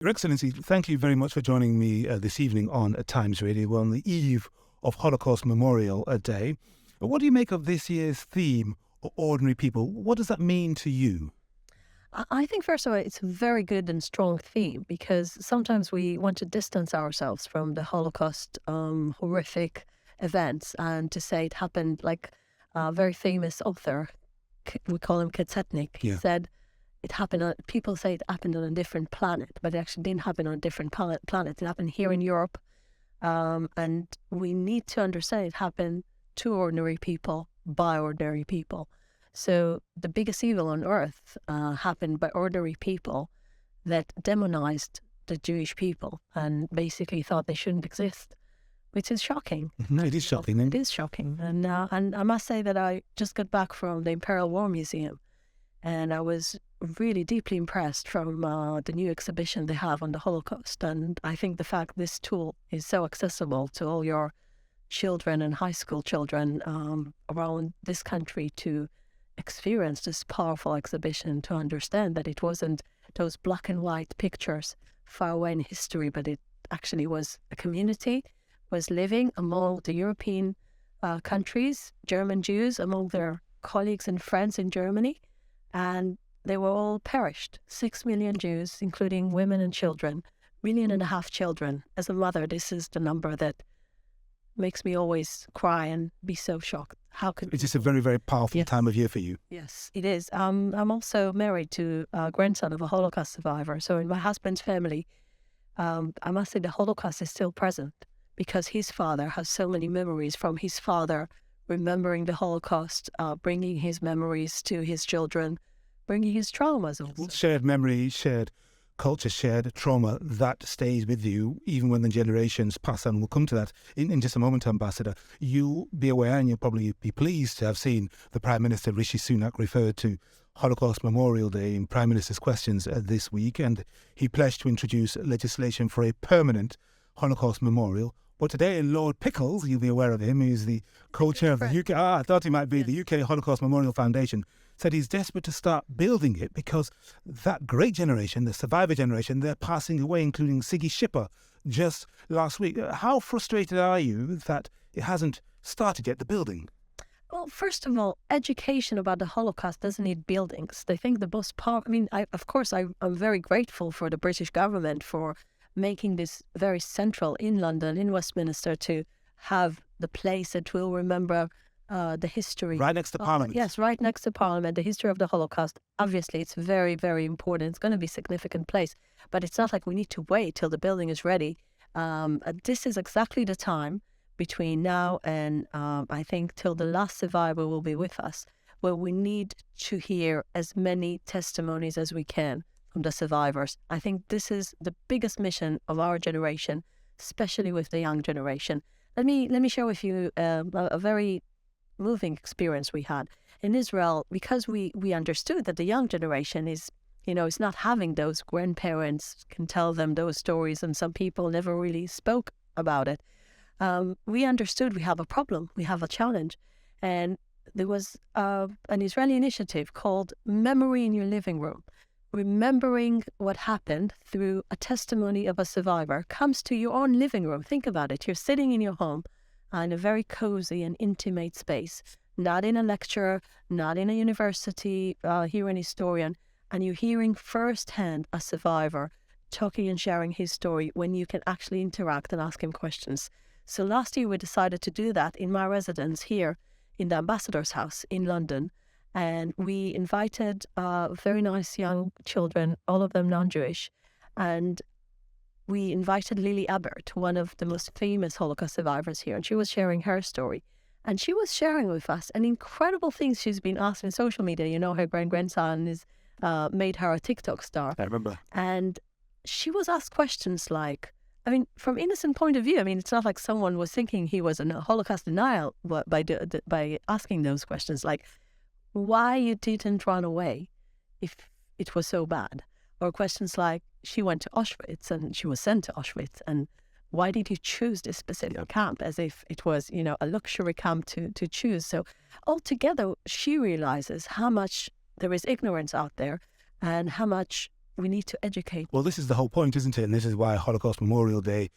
Your Excellency, thank you very much for joining me this evening on Times Radio. We're on the eve of Holocaust Memorial Day. What do you make of this year's theme, Ordinary People? What does that mean to you? I think, first of all, it's a very good and strong theme, because sometimes we want to distance ourselves from the Holocaust horrific events and to say it happened, like a very famous author, we call him Kazetnik. He said it happened, people say it happened on a different planet, but it actually didn't happen on a different planet. It happened here in Europe. And we need to understand it happened to ordinary people, by ordinary people. So the biggest evil on earth happened by ordinary people that demonized the Jewish people and basically thought they shouldn't exist, which is shocking. No, it is shocking. It is shocking. And I must say that I just got back from the Imperial War Museum, and I was really deeply impressed from the new exhibition they have on the Holocaust. And I think the fact this tool is so accessible to all your children and high school children around this country to experience this powerful exhibition, to understand that it wasn't those black and white pictures far away in history, but it actually was a community, was living among the European countries, German Jews, among their colleagues and friends in Germany, and they were all perished. 6 million Jews, including women and children, 1.5 million children. As a mother, this is the number that makes me always cry and be so shocked. How could it's just a very, very powerful time of year for you? Yes, it is. I'm also married to a grandson of a Holocaust survivor. So in my husband's family, I must say the Holocaust is still present, because his father has so many memories from his father remembering the Holocaust, bringing his memories to his children, bringing his traumas also. Shared memory, shared culture, shared trauma, that stays with you even when the generations pass on. We'll come to that in just a moment, Ambassador. You'll be aware, and you'll probably be pleased to have seen the Prime Minister Rishi Sunak referred to Holocaust Memorial Day in Prime Minister's Questions this week, and he pledged to introduce legislation for a permanent Holocaust Memorial. But today, Lord Pickles, you'll be aware of him, he's the co-chair of the UK, I thought he might be, the UK Holocaust Memorial Foundation, said he's desperate to start building it because that great generation, the survivor generation, they're passing away, including Siggy Schipper just last week. How frustrated are you that it hasn't started yet, the building? Well, first of all, education about the Holocaust doesn't need buildings. They think the most powerful, I'm very grateful for the British government for making this very central in London, in Westminster, to have the place that will remember the history. Right next to Parliament. Yes, right next to Parliament, the history of the Holocaust. Obviously, it's very, very important. It's going to be a significant place. But it's not like we need to wait till the building is ready. This is exactly the time between now and I think till the last survivor will be with us, where we need to hear as many testimonies as we can from the survivors. I think this is the biggest mission of our generation, especially with the young generation. Let me share with you a very moving experience we had in Israel, because we understood that the young generation is not having those grandparents can tell them those stories, and some people never really spoke about it. We understood we have a problem, we have a challenge, and there was an Israeli initiative called Memory in Your Living Room. Remembering what happened through a testimony of a survivor comes to your own living room. Think about it. You're sitting in your home in a very cozy and intimate space, not in a lecture, not in a university, here an historian, and you're hearing firsthand a survivor talking and sharing his story when you can actually interact and ask him questions. So last year we decided to do that in my residence here in the Ambassador's House in London. And we invited very nice young children, all of them non-Jewish. And we invited Lily Ebert, one of the most famous Holocaust survivors here. And she was sharing her story. And she was sharing with us an incredible things she's been asked in social media. Her grandson is made her a TikTok star. I remember. And she was asked questions like, from innocent point of view, it's not like someone was thinking he was in a Holocaust denial by asking those questions, like, why you didn't run away if it was so bad? Or questions like, she went to Auschwitz and she was sent to Auschwitz, and why did you choose this specific camp, as if it was, a luxury camp to choose? So altogether, she realizes how much there is ignorance out there and how much we need to educate. Well, this is the whole point, isn't it? And this is why Holocaust Memorial Day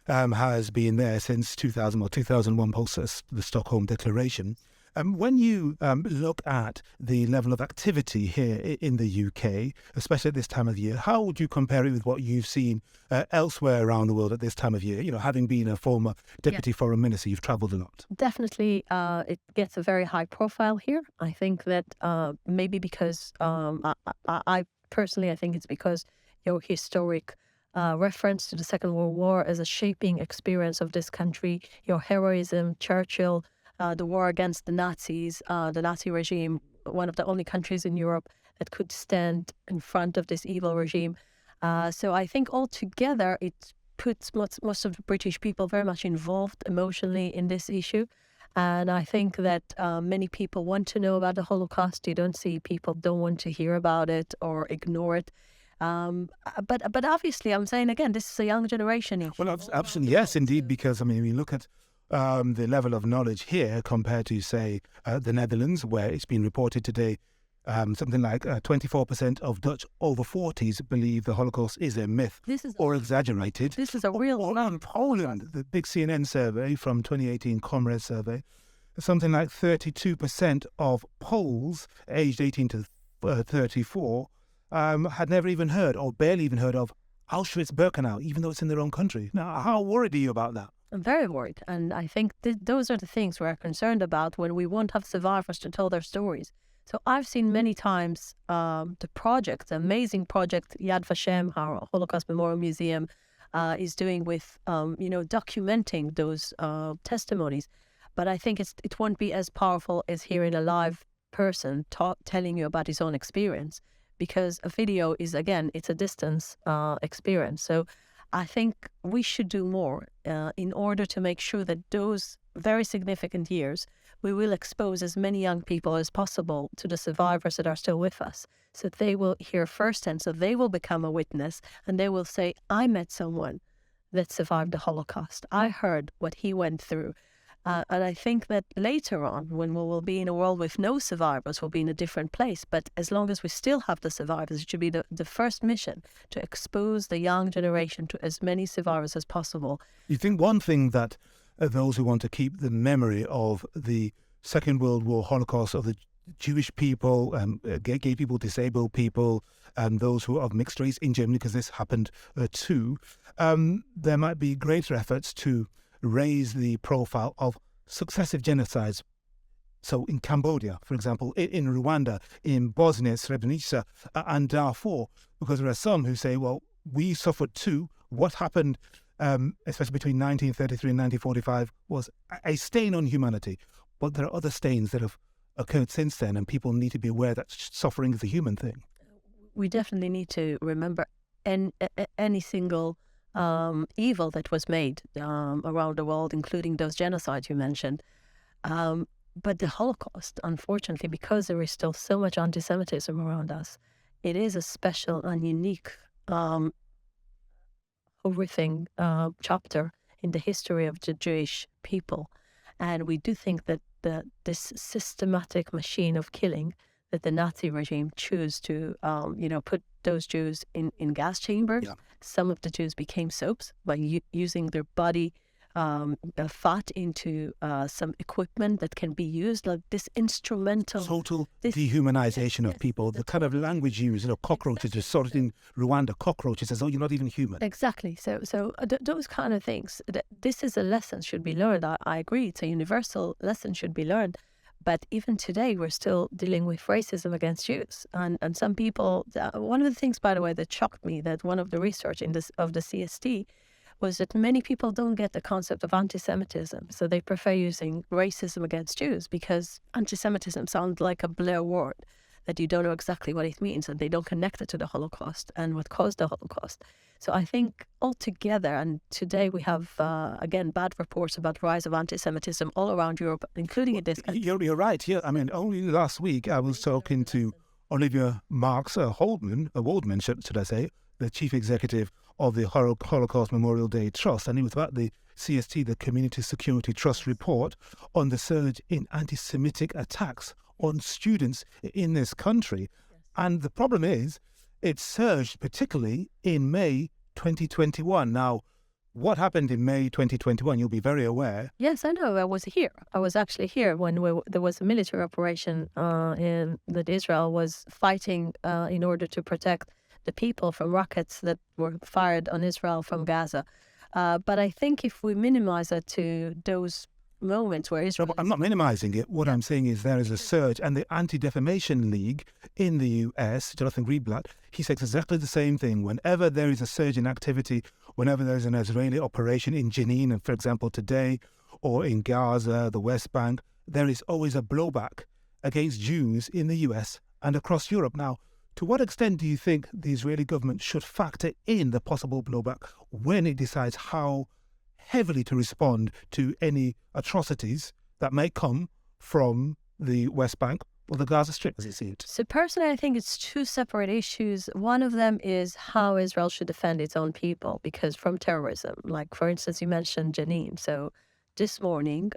has been there since 2000 or 2001 post the Stockholm Declaration. When you look at the level of activity here in the UK, especially at this time of year, how would you compare it with what you've seen elsewhere around the world at this time of year? You know, having been a former Deputy Foreign Minister, you've travelled a lot. Definitely, it gets a very high profile here. I think that maybe because I personally, I think it's because your historic reference to the Second World War as a shaping experience of this country, your heroism, Churchill, the war against the Nazis, the Nazi regime, one of the only countries in Europe that could stand in front of this evil regime. So I think altogether it puts most of the British people very much involved emotionally in this issue. And I think that many people want to know about the Holocaust. You don't see people don't want to hear about it or ignore it. But obviously, I'm saying again, this is a young generation issue. Well, absolutely, yes, indeed, because, I mean, we look at the level of knowledge here compared to, say, the Netherlands, where it's been reported today, something like 24% of Dutch over 40s believe the Holocaust is a myth or exaggerated. This is a real... Or in Poland, the big CNN survey from 2018, Comrade survey, something like 32% of Poles aged 18 to 34 had never even heard or barely even heard of Auschwitz Birkenau, even though it's in their own country. Now, how worried are you about that? I'm very worried. And I think those are the things we're concerned about when we won't have survivors to tell their stories. So I've seen many times the amazing project Yad Vashem, our Holocaust Memorial Museum, is doing with, documenting those testimonies. But I think it won't be as powerful as hearing a live person telling you about his own experience, because a video is, again, it's a distance experience. So I think we should do more in order to make sure that those very significant years, we will expose as many young people as possible to the survivors that are still with us, so that they will hear firsthand, so they will become a witness, and they will say, I met someone that survived the Holocaust. I heard what he went through. And I think that later on, when we will be in a world with no survivors, we'll be in a different place. But as long as we still have the survivors, it should be the first mission to expose the young generation to as many survivors as possible. You think one thing that those who want to keep the memory of the Second World War Holocaust of the Jewish people, gay people, disabled people, and those who are of mixed race in Germany, because this happened too, there might be greater efforts to raise the profile of successive genocides. So in Cambodia, for example, in Rwanda, in Bosnia, Srebrenica, and Darfur, because there are some who say, well, we suffered too. What happened, especially between 1933 and 1945, was a stain on humanity. But there are other stains that have occurred since then, and people need to be aware that suffering is a human thing. We definitely need to remember any single evil that was made around the world, including those genocides you mentioned. But the Holocaust, unfortunately, because there is still so much anti-Semitism around us, it is a special and unique, horrific chapter in the history of the Jewish people. And we do think that this systematic machine of killing that the Nazi regime chose to, put those Jews in gas chambers. Yeah. Some of the Jews became soaps by using their body fat into some equipment that can be used, like this instrumental... Total dehumanization of people. The kind of language used, cockroaches, just sorted in Rwanda, cockroaches, as though you're not even human. Exactly. So those kind of things, this is a lesson should be learned. I agree. It's a universal lesson should be learned. But even today, we're still dealing with racism against Jews. And some people, one of the things, by the way, that shocked me, that one of the research of the CST was that many people don't get the concept of anti-Semitism. So they prefer using racism against Jews because anti-Semitism sounds like a Blair word that you don't know exactly what it means, and they don't connect it to the Holocaust and what caused the Holocaust. So I think altogether, and today we have, again, bad reports about the rise of anti-Semitism all around Europe, including in this country. You're right, yeah. I mean, only last week I was talking to Olivia Marks Waldman, should I say, the chief executive of the Holocaust Memorial Day Trust, and it was about the CST, the Community Security Trust report on the surge in anti-Semitic attacks on students in this country. And the problem is, it surged particularly in May 2021. Now, what happened in May 2021? You'll be very aware. Yes, I know. I was here. I was actually here when there was a military operation that Israel was fighting in order to protect the people from rockets that were fired on Israel from Gaza. But I think if we minimize it to those moments where Israel... No, I'm not minimizing it. What I'm saying is there is a surge, and the Anti-Defamation League in the US, Jonathan Greenblatt, he says exactly the same thing. Whenever there is a surge in activity, whenever there's an Israeli operation in Jenin, and for example today, or in Gaza, the West Bank, there is always a blowback against Jews in the US and across Europe. Now, to what extent do you think the Israeli government should factor in the possible blowback when it decides how heavily to respond to any atrocities that may come from the West Bank or the Gaza Strip, as you see it? So personally, I think it's two separate issues. One of them is how Israel should defend its own people, because from terrorism, like for instance, you mentioned Jenin. So this morning,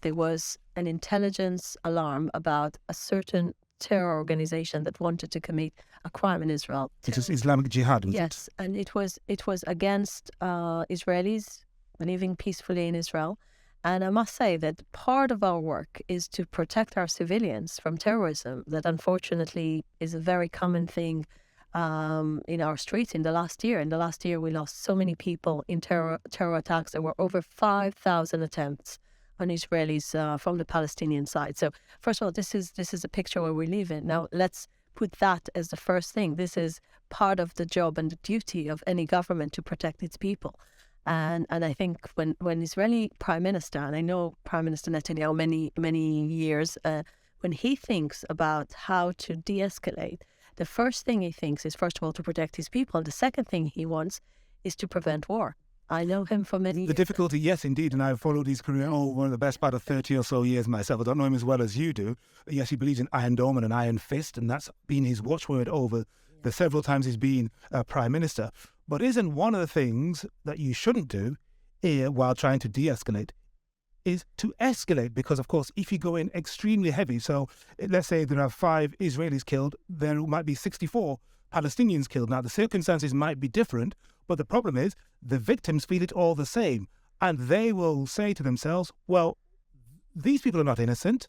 there was an intelligence alarm about a certain terror organization that wanted to commit a crime in Israel. It is Islamic Jihad, was Yes, and it was against Israelis living peacefully in Israel. And I must say that part of our work is to protect our civilians from terrorism, that unfortunately is a very common thing in our streets in the last year. In the last year, we lost so many people in terror attacks. There were over 5,000 attempts on Israelis from the Palestinian side. So first of all, this is a picture where we live in. Now, let's put that as the first thing. This is part of the job and the duty of any government to protect its people. And I think when Israeli Prime Minister, and I know Prime Minister Netanyahu many years, when he thinks about how to de-escalate, the first thing he thinks is, first of all, to protect his people. And the second thing he wants is to prevent war. I know him for many years. The difficulty, yes, indeed, and I've followed his career over the best part of 30 or so years myself. I don't know him as well as you do. Yes, he believes in Iron Dome and an Iron Fist, and that's been his watchword over the several times he's been Prime Minister. But isn't one of the things that you shouldn't do while trying to de-escalate is to escalate? Because, of course, if you go in extremely heavy, so let's say there are 5 Israelis killed, there might be 64 Palestinians killed. Now, the circumstances might be different, but the problem is the victims feel it all the same. And they will say to themselves, well, these people are not innocent.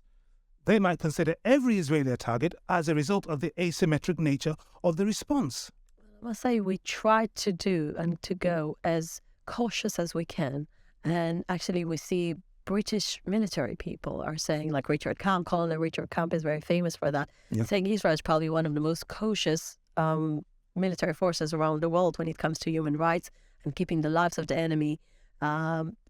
They might consider every Israeli a target as a result of the asymmetric nature of the response. I must say we try to do and to go as cautious as we can. And actually we see British military people are saying, like Richard Camp, Colonel Richard Camp is very famous for that, saying Israel is probably one of the most cautious military forces around the world when it comes to human rights and keeping the lives of the enemy,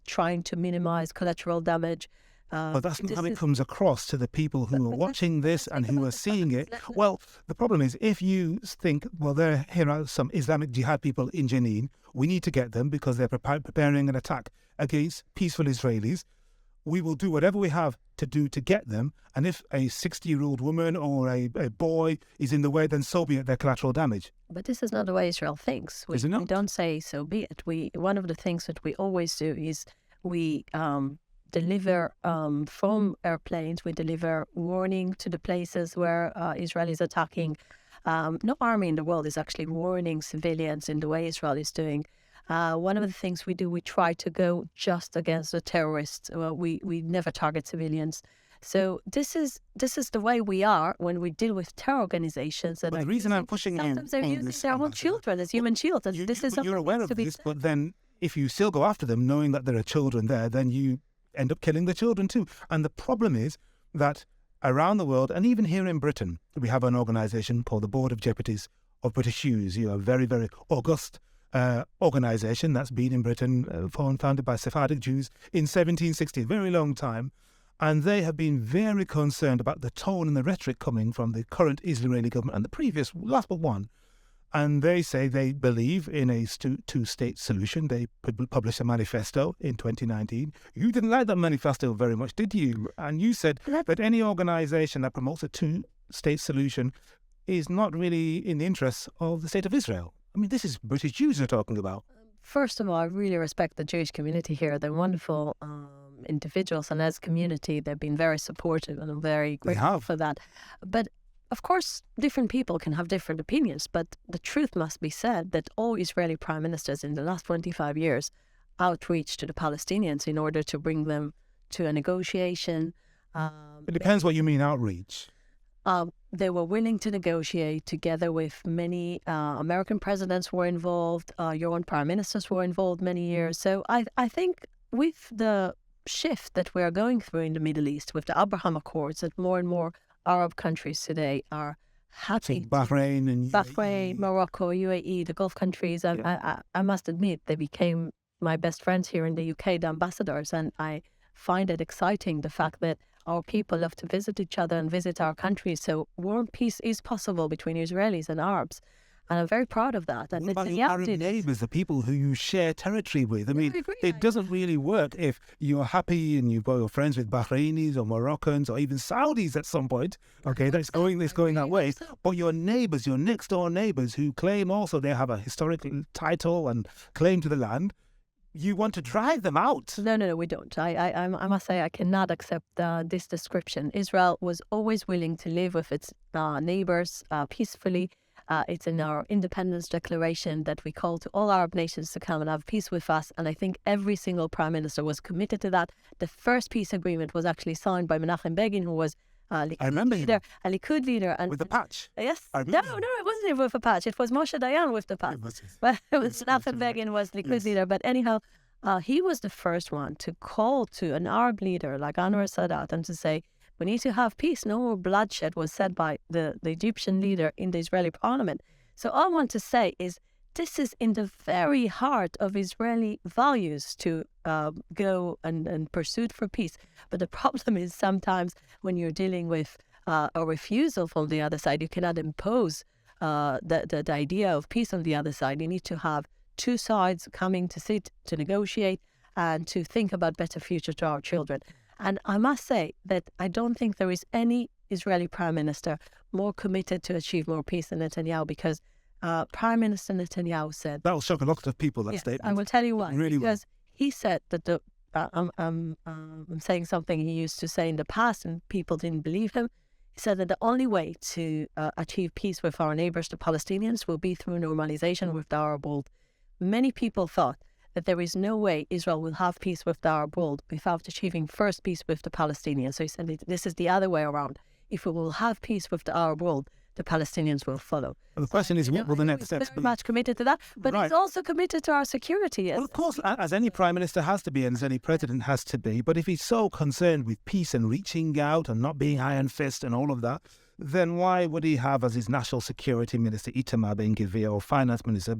trying to minimize collateral damage. But that's not how it comes across to the people who are watching this and who are seeing it. Well, the problem is if you think, well, here are some Islamic Jihad people in Jenin, we need to get them because they're preparing an attack against peaceful Israelis. We will do whatever we have to do to get them. And if a 60-year-old woman or a boy is in the way, then so be it, their collateral damage. But this is not the way Israel thinks. Is it not? We don't say so be it. One of the things that we always do is we deliver from airplanes, we deliver warning to the places where Israel is attacking. No army in the world is actually warning civilians in the way Israel is doing. One of the things we do, we try to go just against the terrorists. We never target civilians. So this is the way we are when we deal with terror organizations. But the reason I'm pushing sometimes they're using their own children as human shields. You're aware of this, but then if you still go after them, knowing that there are children there, then you end up killing the children too. And the problem is that around the world, and even here in Britain, we have an organisation called the Board of Deputies of British Jews. You know, a very, very august organisation that's been in Britain, founded by Sephardic Jews in 1760, a very long time. And they have been very concerned about the tone and the rhetoric coming from the current Israeli government and the previous, last but one. And they say they believe in a two-state solution. They published a manifesto in 2019. You didn't like that manifesto very much, did you? And you said that any organisation that promotes a two-state solution is not really in the interests of the state of Israel. I mean, this is British Jews we're talking about. First of all, I really respect the Jewish community here. They're wonderful individuals, and as a community, they've been very supportive, and I'm very grateful for that. But of course, different people can have different opinions, but the truth must be said that all Israeli prime ministers in the last 25 years outreach to the Palestinians in order to bring them to a negotiation. It depends what you mean, outreach. They were willing to negotiate together with many American presidents were involved. Your own prime ministers were involved many years. So I think with the shift that we are going through in the Middle East, with the Abraham Accords, that more and more Arab countries today are happy. So Bahrain and Bahrain, Morocco, UAE, the Gulf countries. I must admit, they became my best friends here in the UK, the ambassadors, and I find it exciting, the fact that our people love to visit each other and visit our countries. So war and peace is possible between Israelis and Arabs. And I'm very proud of that. And what about the Arab neighbours, the people who you share territory with? I mean, it doesn't really work if you're happy and you've got your friends with Bahrainis or Moroccans or even Saudis at some point. Okay, that's going that way. But your neighbours, your next door neighbours who claim also they have a historical title and claim to the land, you want to drive them out. No, we don't. I must say I cannot accept this description. Israel was always willing to live with its neighbors peacefully. It's in our independence declaration that we call to all Arab nations to come and have peace with us. And I think every single prime minister was committed to that. The first peace agreement was actually signed by Menachem Begin, who was a Likud leader. And, with the patch? Yes. No, it wasn't with a patch. It was Moshe Dayan with the patch. But Menachem Begin was Likud leader. But anyhow, he was the first one to call to an Arab leader like Anwar Sadat and to say, we need to have peace. No more bloodshed, was said by the Egyptian leader in the Israeli parliament. So all I want to say is this is in the very heart of Israeli values to go and pursue for peace. But the problem is sometimes when you're dealing with a refusal from the other side, you cannot impose the idea of peace on the other side. You need to have two sides coming to sit, to negotiate, and to think about better future to our children. And I must say that I don't think there is any Israeli prime minister more committed to achieve more peace than Netanyahu, because Prime Minister Netanyahu said... That will shock a lot of people, that statement. I will tell you why. Really because he said that I'm saying something he used to say in the past and people didn't believe him. He said that the only way to achieve peace with our neighbors, the Palestinians, will be through normalization with the Arab world. Many people thought that there is no way Israel will have peace with the Arab world without achieving first peace with the Palestinians. So he said this is the other way around. If we will have peace with the Arab world, the Palestinians will follow. Well, the question is, what will the next steps be? Very much committed to that, but he's also committed to our security. Well, of course, as any prime minister has to be, and as any president has to be, but if he's so concerned with peace and reaching out and not being iron fist and all of that, then why would he have as his national security minister Itamar Ben-Gvir or finance minister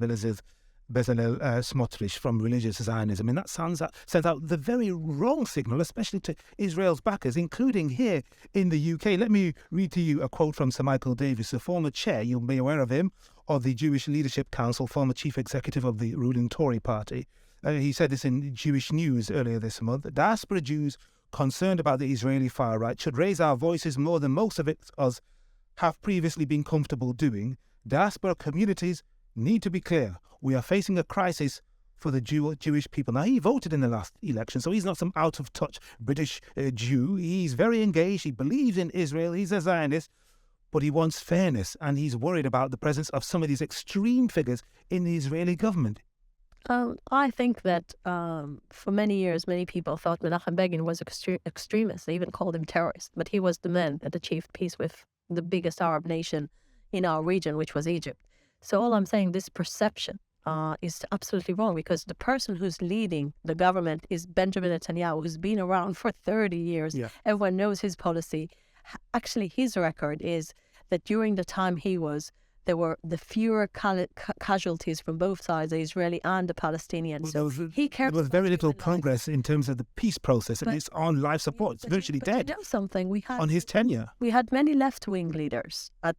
Bezalel Smotrich from religious Zionism? I mean, that sends out the very wrong signal, especially to Israel's backers, including here in the UK. Let me read to you a quote from Sir Michael Davis, the former chair, you'll be aware of him, of the Jewish Leadership Council, former chief executive of the ruling Tory party. He said this in Jewish News earlier this month. Diaspora Jews concerned about the Israeli far right should raise our voices more than most of us have previously been comfortable doing. Diaspora communities need to be clear. We are facing a crisis for the Jewish people. Now, he voted in the last election, so he's not some out-of-touch British Jew. He's very engaged. He believes in Israel. He's a Zionist, but he wants fairness, and he's worried about the presence of some of these extreme figures in the Israeli government. I think that for many years, many people thought Menachem Begin was extremist. They even called him terrorist, but he was the man that achieved peace with the biggest Arab nation in our region, which was Egypt. So all I'm saying, this perception is absolutely wrong, because the person who's leading the government is Benjamin Netanyahu, who's been around for 30 years. Yeah. Everyone knows his policy. Actually, his record is that during the time there were the fewer casualties from both sides, the Israeli and the Palestinians. Well, there was very little progress in terms of the peace process, and it's on life support. It's virtually dead. You know something? On his tenure. We had many left-wing leaders at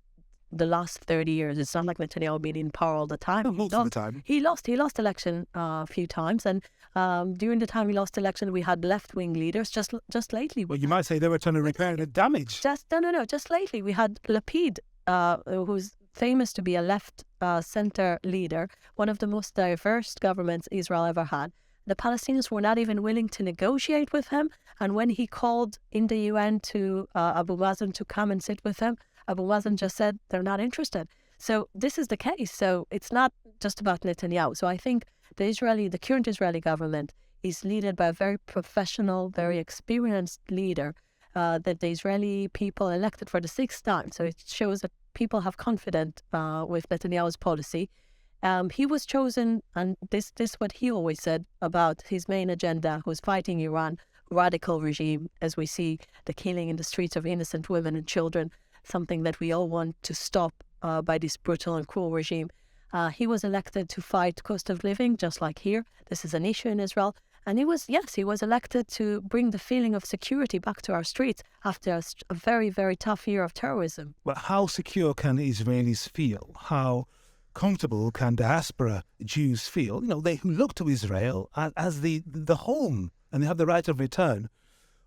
the last 30 years. It's not like Netanyahu being in power all the time. Most of the time. He lost election a few times, and during the time he lost election, we had left-wing leaders. Just lately. Well, you might say they were trying to repair the damage. Just lately, we had Lapid, who's famous to be a left-center leader, one of the most diverse governments Israel ever had. The Palestinians were not even willing to negotiate with him, and when he called in the UN to Abu Mazen to come and sit with him, Abu Mazen just said they're not interested. So this is the case. So it's not just about Netanyahu. So I think the current Israeli government is led by a very professional, very experienced leader that the Israeli people elected for the 6th time. So it shows that people have confidence with Netanyahu's policy. He was chosen, and this what he always said about his main agenda, who's fighting Iran, radical regime, as we see the killing in the streets of innocent women and children, something that we all want to stop by this brutal and cruel regime. He was elected to fight cost of living, just like here. This is an issue in Israel. And he was elected to bring the feeling of security back to our streets after a very, very tough year of terrorism. But how secure can Israelis feel? How comfortable can diaspora Jews feel? They who look to Israel as the home, and they have the right of return.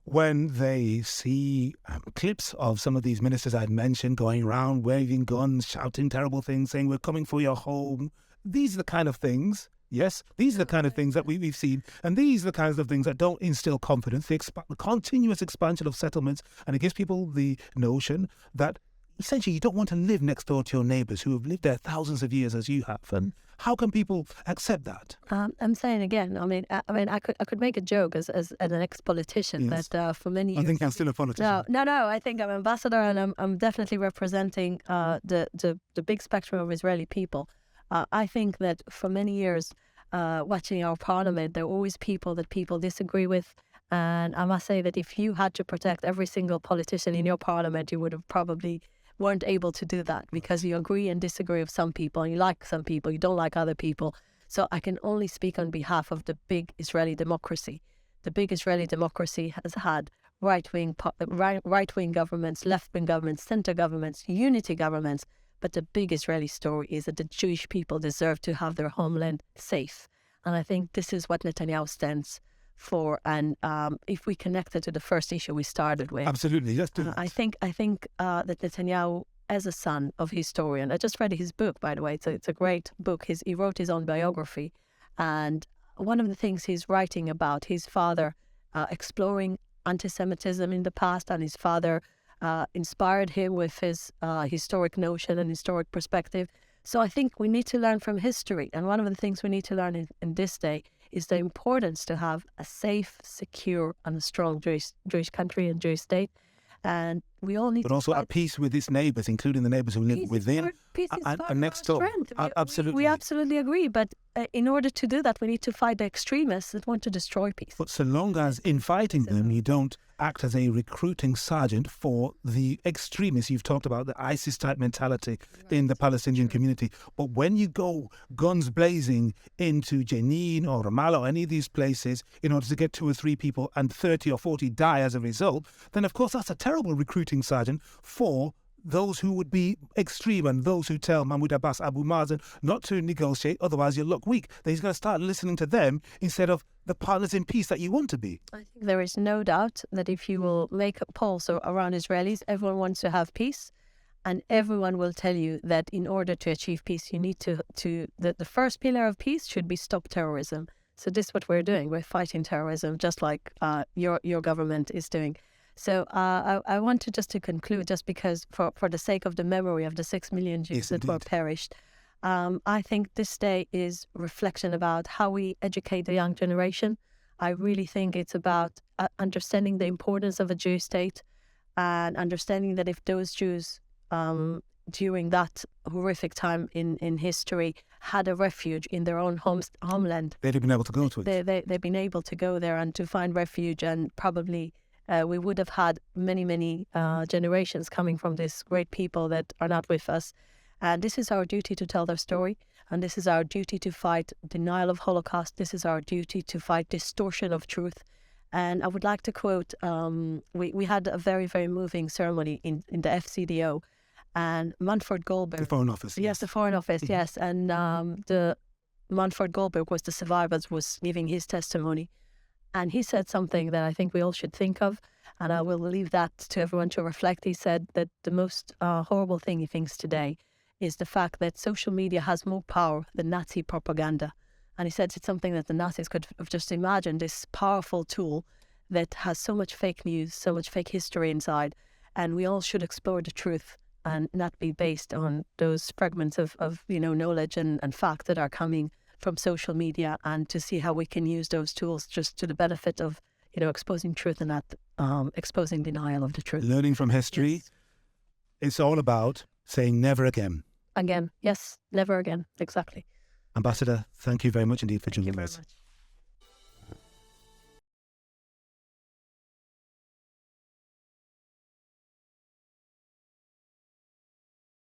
When they see clips of some of these ministers I'd mentioned going around waving guns, shouting terrible things, saying, we're coming for your home. These are the kind of things, yes, these are the kind of things that we've seen. And these are the kinds of things that don't instill confidence. The continuous expansion of settlements, and it gives people the notion that essentially you don't want to live next door to your neighbours who have lived there thousands of years as you have. And how can people accept that? I'm saying again, I could make a joke as an ex-politician, yes, that for many years... I think I'm still a politician. No, I think I'm ambassador, and I'm definitely representing the big spectrum of Israeli people. I think that for many years, watching our parliament, there are always people that people disagree with. And I must say that if you had to protect every single politician in your parliament, you would have probably weren't able to do that, because you agree and disagree with some people, and you like some people, you don't like other people. So I can only speak on behalf of the big Israeli democracy. The big Israeli democracy has had right-wing governments, left-wing governments, center governments, unity governments. But the big Israeli story is that the Jewish people deserve to have their homeland safe. And I think this is what Netanyahu stands for. And if we connect it to the first issue we started with. Absolutely, let's do that. I think that Netanyahu, as a son of historian, I just read his book, by the way. It's a great book. He wrote his own biography. And one of the things he's writing about, his father exploring anti-Semitism in the past, and his father inspired him with his historic notion and historic perspective. So I think we need to learn from history. And one of the things we need to learn in this day is the importance to have a safe, secure, and a strong Jewish country and Jewish state. And we all need but also at peace with its neighbours, including the neighbours who live within and next door. Absolutely. We absolutely agree. But in order to do that, we need to fight the extremists that want to destroy peace. But so long as in fighting them, you don't act as a recruiting sergeant for the extremists. You've talked about the ISIS-type mentality in the Palestinian community. But when you go guns blazing into Jenin or Ramallah or any of these places in order to get 2 or 3 people and 30 or 40 die as a result, then of course that's a terrible recruiting sergeant for those who would be extreme and those who tell Mahmoud Abbas, Abu Mazen not to negotiate, otherwise you'll look weak. That he's going to start listening to them instead of the partners in peace that you want to be. I think there is no doubt that if you will make a poll around Israelis, everyone wants to have peace, and everyone will tell you that in order to achieve peace, you need the first pillar of peace should be stop terrorism. So this is what we're doing. We're fighting terrorism, just like your government is doing. So I want to conclude, just because for the sake of the memory of the 6 million Jews that were perished, I think this day is reflection about how we educate the young generation. I really think it's about understanding the importance of a Jewish state and understanding that if those Jews during that horrific time in history had a refuge in their own homeland, they'd have been able to go to it. They've been able to go there and to find refuge, and probably we would have had many generations coming from these great people that are not with us. And this is our duty to tell their story. And this is our duty to fight denial of Holocaust. This is our duty to fight distortion of truth. And I would like to quote, we had a very, very moving ceremony in the FCDO. And Manfred Goldberg. The Foreign Office. Yes, the Foreign Office, yes. And the Manfred Goldberg was the survivor, was giving his testimony. And he said something that I think we all should think of, and I will leave that to everyone to reflect. He said that the most horrible thing he thinks today is the fact that social media has more power than Nazi propaganda. And he said it's something that the Nazis could have just imagined, this powerful tool that has so much fake news, so much fake history inside, and we all should explore the truth and not be based on those fragments of knowledge and fact that are coming from social media, and to see how we can use those tools just to the benefit of exposing truth and not exposing denial of the truth. Learning from history. Yes. It's all about saying never again. Again, yes, never again. Exactly. Ambassador, thank you very much indeed for Thank you joining very us. much.